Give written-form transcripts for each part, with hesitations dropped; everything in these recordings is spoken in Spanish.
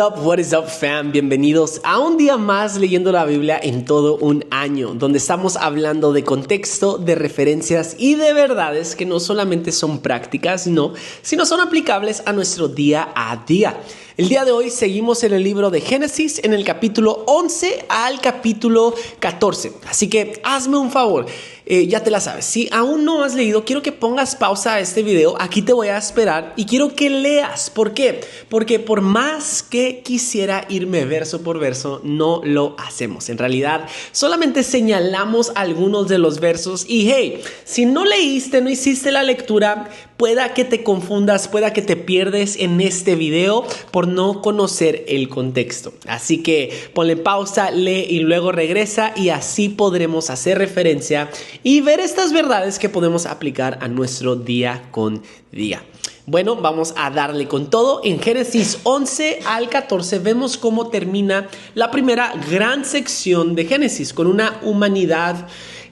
What is up, fam? Bienvenidos a un día más leyendo la Biblia en todo un año, donde estamos hablando de contexto, de referencias y de verdades que no solamente son prácticas, no, sino son aplicables a nuestro día a día. El día de hoy seguimos en el libro de Génesis, en el capítulo 11 al capítulo 14. Así que hazme un favor, ya te la sabes. Si aún no has leído, quiero que pongas pausa a este video. Aquí te voy a esperar y quiero que leas. ¿Por qué? Porque por más que quisiera irme verso por verso, no lo hacemos. En realidad, solamente señalamos algunos de los versos y hey, si no leíste, no hiciste la lectura, pueda que te confundas, pueda que te pierdes en este video por no conocer el contexto. Así que ponle pausa, lee y luego regresa y así podremos hacer referencia y ver estas verdades que podemos aplicar a nuestro día con día. Bueno, vamos a darle con todo. En Génesis 11 al 14 vemos cómo termina la primera gran sección de Génesis con una humanidad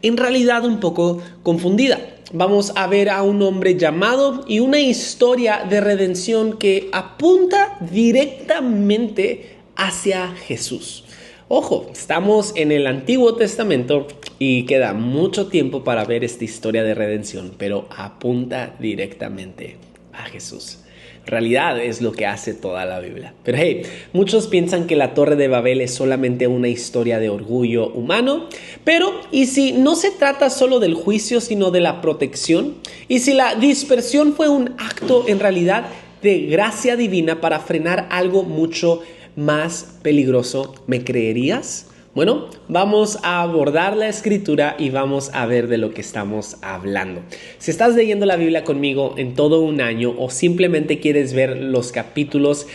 en realidad un poco confundida. Vamos a ver a un hombre llamado y una historia de redención que apunta directamente hacia Jesús. Ojo, estamos en el Antiguo Testamento y queda mucho tiempo para ver esta historia de redención, pero apunta directamente a Jesús. En realidad es lo que hace toda la Biblia. Pero hey, muchos piensan que la Torre de Babel es solamente una historia de orgullo humano. Pero, ¿y si no se trata solo del juicio, sino de la protección? ¿Y si la dispersión fue un acto en realidad de gracia divina para frenar algo mucho más peligroso? ¿Me creerías? Bueno, vamos a abordar la escritura y vamos a ver de lo que estamos hablando. Si estás leyendo la Biblia conmigo en todo un año o simplemente quieres ver los capítulos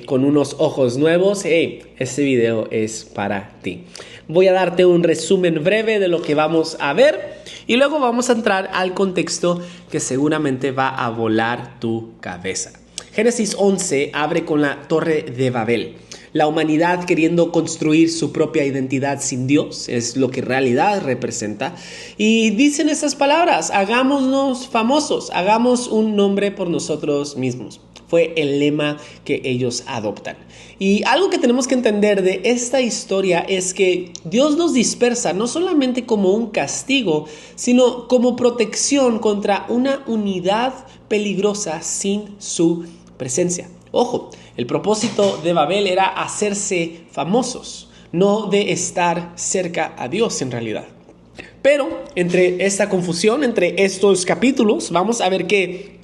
con unos ojos nuevos, este video es para ti. Voy a darte un resumen breve de lo que vamos a ver y luego vamos a entrar al contexto que seguramente va a volar tu cabeza. Génesis 11 abre con la Torre de Babel. La humanidad queriendo construir su propia identidad sin Dios es lo que en realidad representa. Y dicen estas palabras: hagámonos famosos, hagamos un nombre por nosotros mismos. Fue el lema que ellos adoptan. Y algo que tenemos que entender de esta historia es que Dios nos dispersa no solamente como un castigo, sino como protección contra una unidad peligrosa sin su presencia. Ojo, el propósito de Babel era hacerse famosos, no de estar cerca a Dios en realidad. Pero entre esta confusión, entre estos capítulos, vamos a ver que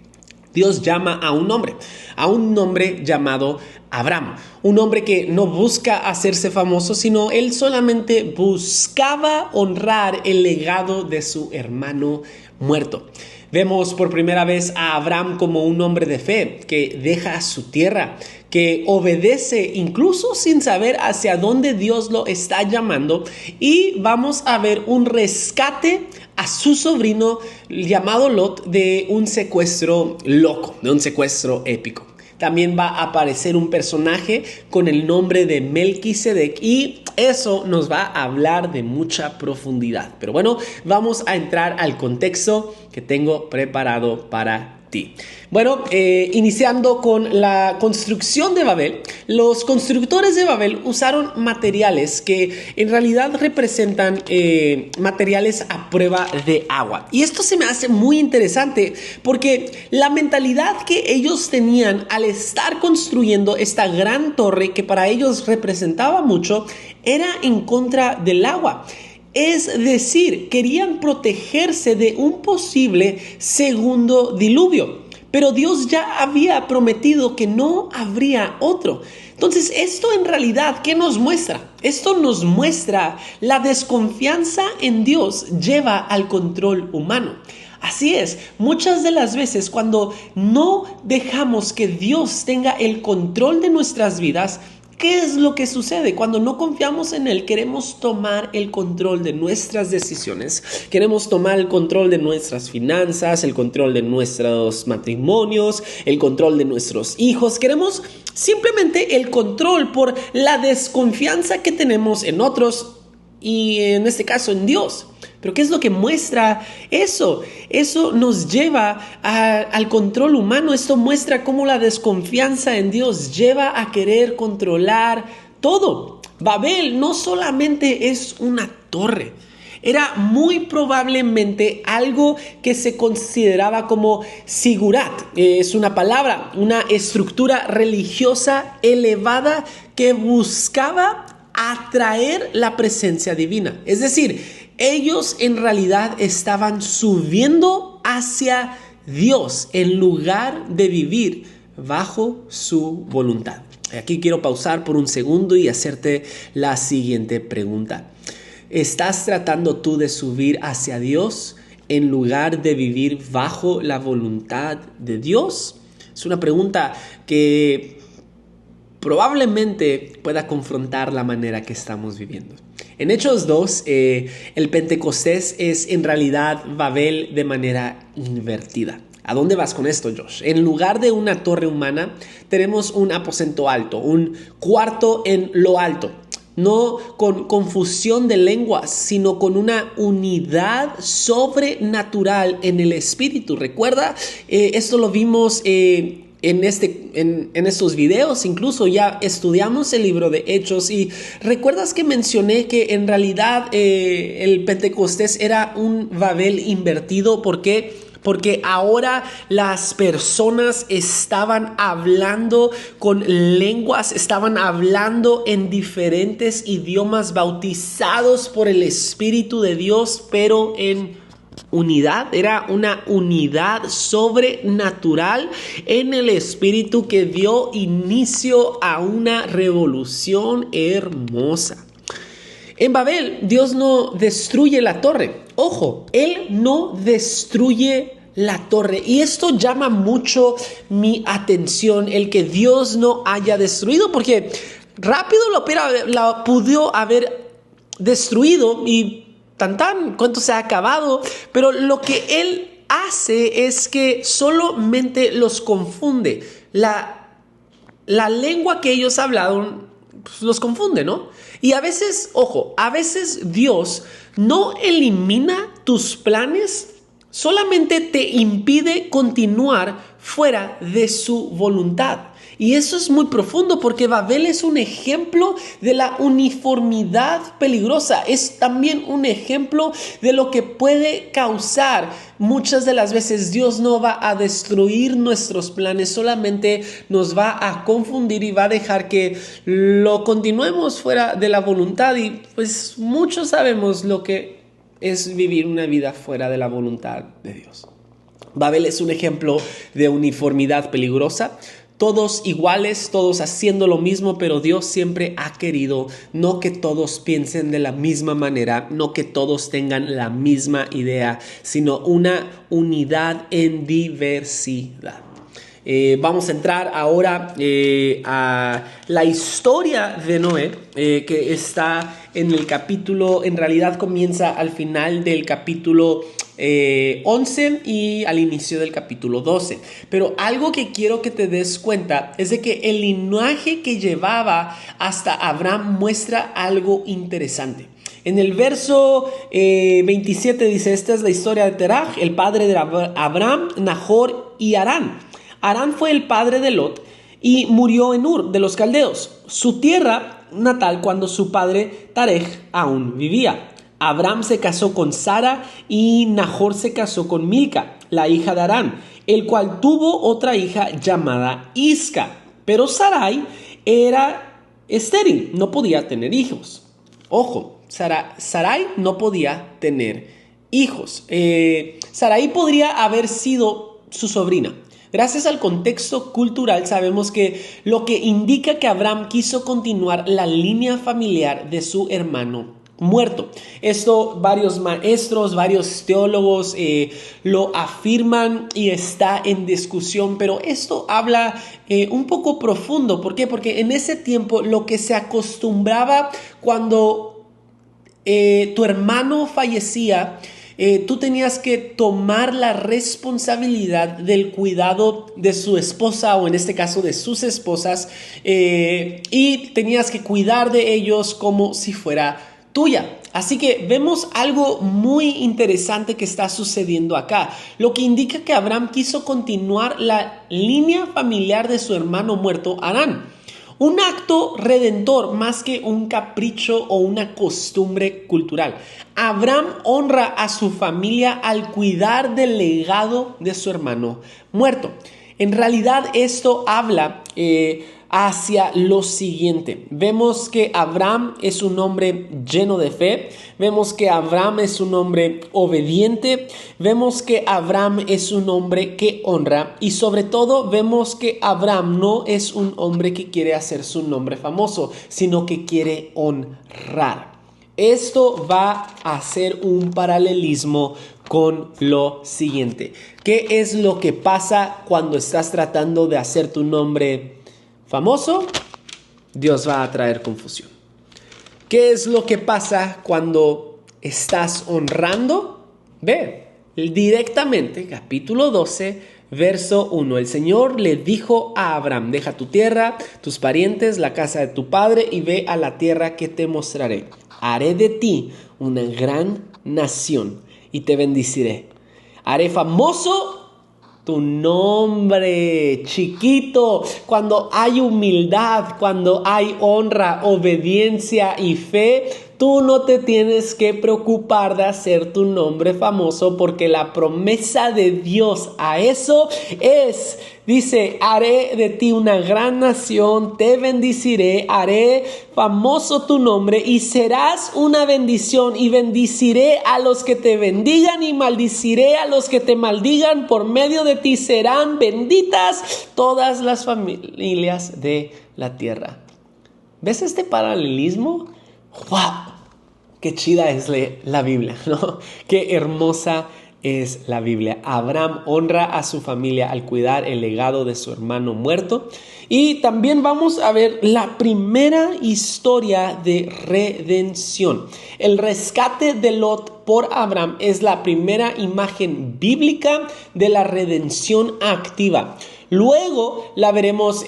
Dios llama a un hombre llamado Abraham, un hombre que no busca hacerse famoso, sino él solamente buscaba honrar el legado de su hermano muerto. Vemos por primera vez a Abraham como un hombre de fe que deja su tierra, que obedece incluso sin saber hacia dónde Dios lo está llamando, y vamos a ver un rescate a su sobrino llamado Lot de un secuestro loco, de un secuestro épico. También va a aparecer un personaje con el nombre de Melquisedec y eso nos va a hablar de mucha profundidad. Pero bueno, vamos a entrar al contexto que tengo preparado para ti. Bueno, iniciando con la construcción de Babel, los constructores de Babel usaron materiales que en realidad representan materiales a prueba de agua. Y esto se me hace muy interesante porque la mentalidad que ellos tenían al estar construyendo esta gran torre que para ellos representaba mucho era en contra del agua. Es decir, querían protegerse de un posible segundo diluvio. Pero Dios ya había prometido que no habría otro. Entonces, esto en realidad, ¿qué nos muestra? Esto nos muestra la desconfianza en Dios lleva al control humano. Así es, muchas de las veces cuando no dejamos que Dios tenga el control de nuestras vidas, ¿qué es lo que sucede? Cuando no confiamos en Él, queremos tomar el control de nuestras decisiones, queremos tomar el control de nuestras finanzas, el control de nuestros matrimonios, el control de nuestros hijos. Queremos simplemente el control por la desconfianza que tenemos en otros y en este caso en Dios. Pero ¿qué es lo que muestra eso? Eso nos lleva al control humano. Esto muestra cómo la desconfianza en Dios lleva a querer controlar todo. Babel no solamente es una torre. Era muy probablemente algo que se consideraba como sigurat. Es una palabra, una estructura religiosa elevada que buscaba atraer la presencia divina. Es decir, ellos en realidad estaban subiendo hacia Dios en lugar de vivir bajo su voluntad. Aquí quiero pausar por un segundo y hacerte la siguiente pregunta. ¿Estás tratando tú de subir hacia Dios en lugar de vivir bajo la voluntad de Dios? Es una pregunta que probablemente pueda confrontar la manera que estamos viviendo. En Hechos 2, el Pentecostés es en realidad Babel de manera invertida. ¿A dónde vas con esto, Josh? En lugar de una torre humana, tenemos un aposento alto, un cuarto en lo alto. No con confusión de lenguas, sino con una unidad sobrenatural en el espíritu. Recuerda, esto lo vimos en estos videos, incluso ya estudiamos el libro de Hechos y recuerdas que mencioné que en realidad el Pentecostés era un Babel invertido. ¿Por qué? Porque ahora las personas estaban hablando con lenguas, estaban hablando en diferentes idiomas, bautizados por el Espíritu de Dios, pero en unidad. Era una unidad sobrenatural en el Espíritu que dio inicio a una revolución hermosa. En Babel, Dios no destruye la torre. Ojo, Él no destruye la torre. Y esto llama mucho mi atención, el que Dios no haya destruido, porque rápido la pudo haber destruido y cuánto se ha acabado. Pero lo que Él hace es que solamente los confunde. La lengua que ellos hablaron pues, los confunde, ¿no? Y a veces, ojo, a veces Dios no elimina tus planes, solamente te impide continuar fuera de su voluntad. Y eso es muy profundo porque Babel es un ejemplo de la uniformidad peligrosa. Es también un ejemplo de lo que puede causar. Muchas de las veces Dios no va a destruir nuestros planes, solamente nos va a confundir y va a dejar que lo continuemos fuera de la voluntad. Y pues muchos sabemos lo que es vivir una vida fuera de la voluntad de Dios. Babel es un ejemplo de uniformidad peligrosa. Todos iguales, todos haciendo lo mismo, pero Dios siempre ha querido no que todos piensen de la misma manera, no que todos tengan la misma idea, sino una unidad en diversidad. Vamos a entrar ahora a la historia de Noé, que está en el capítulo, en realidad comienza al final del capítulo 11 y al inicio del capítulo 12. Pero algo que quiero que te des cuenta es de que el linaje que llevaba hasta Abraham muestra algo interesante. En el verso 27 dice, esta es la historia de Teraj, el padre de Abraham, Nahor y Harán. Harán fue el padre de Lot y murió en Ur de los caldeos, su tierra natal, cuando su padre Tarej aún vivía. Abraham se casó con Sara y Nahor se casó con Milca, la hija de Harán, el cual tuvo otra hija llamada Isca. Pero Sarai era estéril, no podía tener hijos. Ojo, Sarai no podía tener hijos. Sarai podría haber sido su sobrina. Gracias al contexto cultural sabemos que lo que indica que Abraham quiso continuar la línea familiar de su hermano muerto. Esto varios maestros, varios teólogos lo afirman y está en discusión, pero esto habla un poco profundo. ¿Por qué? Porque en ese tiempo lo que se acostumbraba cuando tu hermano fallecía, tú tenías que tomar la responsabilidad del cuidado de su esposa o en este caso de sus esposas y tenías que cuidar de ellos como si fuera tuya. Así que vemos algo muy interesante que está sucediendo acá, lo que indica que Abraham quiso continuar la línea familiar de su hermano muerto, Harán. Un acto redentor más que un capricho o una costumbre cultural. Abraham honra a su familia al cuidar del legado de su hermano muerto. En realidad esto habla hacia lo siguiente. Vemos que Abraham es un hombre lleno de fe. Vemos que Abraham es un hombre obediente. Vemos que Abraham es un hombre que honra. Y sobre todo vemos que Abraham no es un hombre que quiere hacer su nombre famoso, sino que quiere honrar. Esto va a ser un paralelismo con lo siguiente. ¿Qué es lo que pasa cuando estás tratando de hacer tu nombre famoso? Dios va a traer confusión. ¿Qué es lo que pasa cuando estás honrando? Ve directamente, capítulo 12, verso 1. El Señor le dijo a Abraham: deja tu tierra, tus parientes, la casa de tu padre y ve a la tierra que te mostraré. Haré de ti una gran nación y te bendeciré. Haré famoso tu nombre, chiquito. Cuando hay humildad, cuando hay honra, obediencia y fe, tú no te tienes que preocupar de hacer tu nombre famoso, porque la promesa de Dios a eso es, dice: haré de ti una gran nación, te bendeciré, haré famoso tu nombre y serás una bendición, y bendeciré a los que te bendigan y maldiciré a los que te maldigan. Por medio de ti serán benditas todas las familias de la tierra. ¿Ves este paralelismo? ¡Wow! ¡Qué chida es la Biblia!, ¿no? ¡Qué hermosa es la Biblia! Abraham honra a su familia al cuidar el legado de su hermano muerto. Y también vamos a ver la primera historia de redención. El rescate de Lot por Abraham es la primera imagen bíblica de la redención activa. Luego la veremos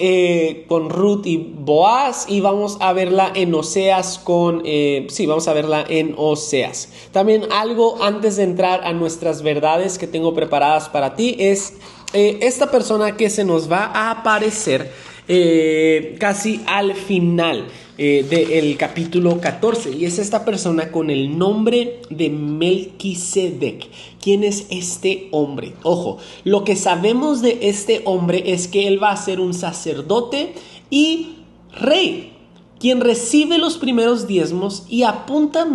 con Ruth y Boaz, y vamos a verla en Oseas vamos a verla en Oseas. También algo antes de entrar a nuestras verdades que tengo preparadas para ti es esta persona que se nos va a aparecer casi al final del capítulo 14, y es esta persona con el nombre de Melquisedec. ¿Quién es este hombre? Ojo, lo que sabemos de este hombre es que él va a ser un sacerdote y rey, quien recibe los primeros diezmos y apunta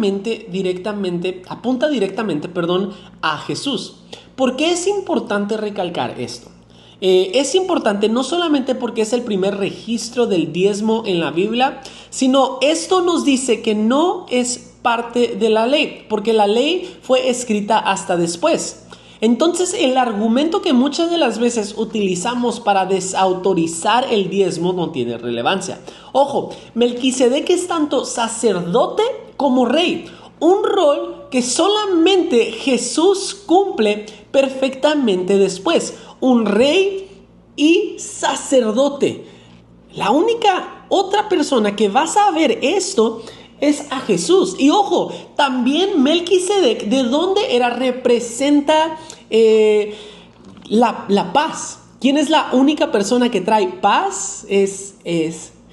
directamente, a Jesús. ¿Por qué es importante recalcar esto? Es importante no solamente porque es el primer registro del diezmo en la Biblia, sino esto nos dice que no es parte de la ley, porque la ley fue escrita hasta después. Entonces, el argumento que muchas de las veces utilizamos para desautorizar el diezmo no tiene relevancia. Ojo, Melquisedec es tanto sacerdote como rey, un rol que solamente Jesús cumple perfectamente después. Un rey y sacerdote. La única otra persona que vas a ver esto es a Jesús. Y ojo, también Melquisedec, ¿de dónde era? Representa la paz. ¿Quién es la única persona que trae paz? Es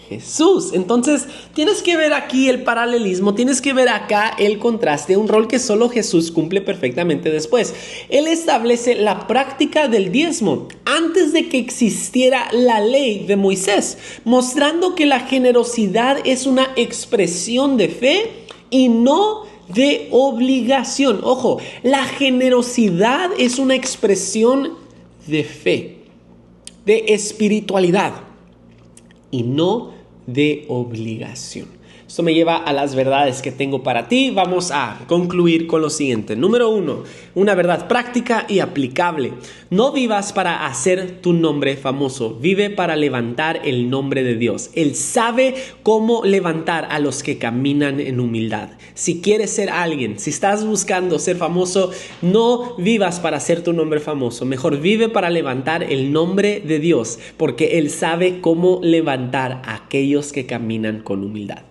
Jesús. Entonces tienes que ver aquí el paralelismo, tienes que ver acá el contraste, un rol que solo Jesús cumple perfectamente después. Él establece la práctica del diezmo antes de que existiera la ley de Moisés, mostrando que la generosidad es una expresión de fe y no de obligación. Ojo, la generosidad es una expresión de fe, de espiritualidad y no de obligación. Esto me lleva a las verdades que tengo para ti. Vamos a concluir con lo siguiente. Número 1, una verdad práctica y aplicable. No vivas para hacer tu nombre famoso. Vive para levantar el nombre de Dios. Él sabe cómo levantar a los que caminan en humildad. Si quieres ser alguien, si estás buscando ser famoso, no vivas para hacer tu nombre famoso. Mejor vive para levantar el nombre de Dios, porque Él sabe cómo levantar a aquellos que caminan con humildad.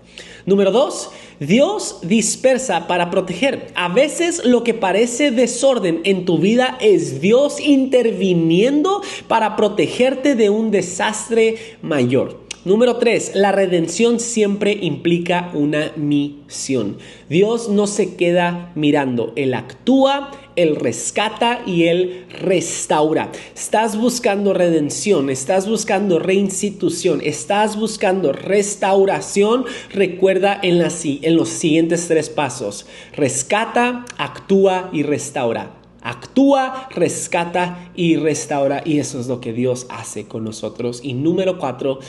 Número 2, Dios dispersa para proteger. A veces lo que parece desorden en tu vida es Dios interviniendo para protegerte de un desastre mayor. Número 3, la redención siempre implica una misión. Dios no se queda mirando, Él actúa, Él rescata y Él restaura. Estás buscando redención, estás buscando reinstitución, estás buscando restauración. Recuerda en los siguientes 3 pasos: rescata, actúa y restaura. Actúa, rescata y restaura, y eso es lo que Dios hace con nosotros. Y número 4,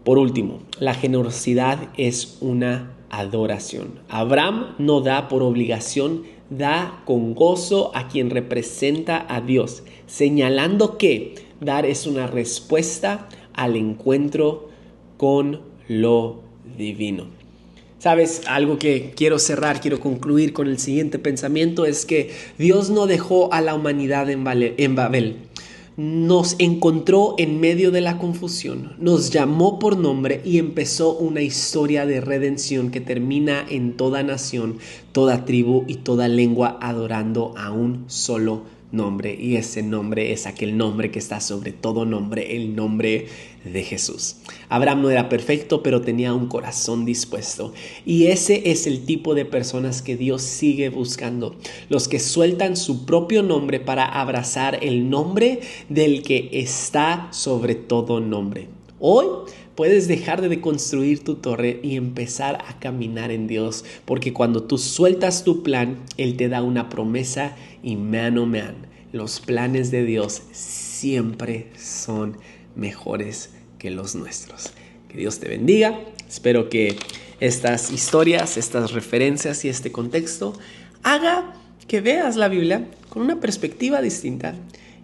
por último, la generosidad es una adoración. Abraham no da por obligación, da con gozo a quien representa a Dios, señalando que dar es una respuesta al encuentro con lo divino. ¿Sabes? Algo que quiero concluir con el siguiente pensamiento es que Dios no dejó a la humanidad en Babel. Nos encontró en medio de la confusión, nos llamó por nombre y empezó una historia de redención que termina en toda nación, toda tribu y toda lengua adorando a un solo nombre. Y ese nombre es aquel nombre que está sobre todo nombre, el nombre de Jesús. Abraham no era perfecto, pero tenía un corazón dispuesto. Y ese es el tipo de personas que Dios sigue buscando. Los que sueltan su propio nombre para abrazar el nombre del que está sobre todo nombre. Hoy puedes dejar de construir tu torre y empezar a caminar en Dios, porque cuando tú sueltas tu plan, Él te da una promesa y los planes de Dios siempre son mejores que los nuestros. Que Dios te bendiga. Espero que estas historias, estas referencias y este contexto haga que veas la Biblia con una perspectiva distinta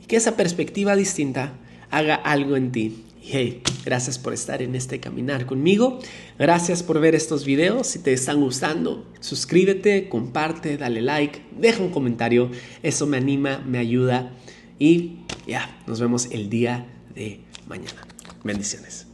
y que esa perspectiva distinta haga algo en ti. Y hey, gracias por estar en este caminar conmigo. Gracias por ver estos videos. Si te están gustando, suscríbete, comparte, dale like, deja un comentario. Eso me anima, me ayuda. Y nos vemos el día de mañana. Bendiciones.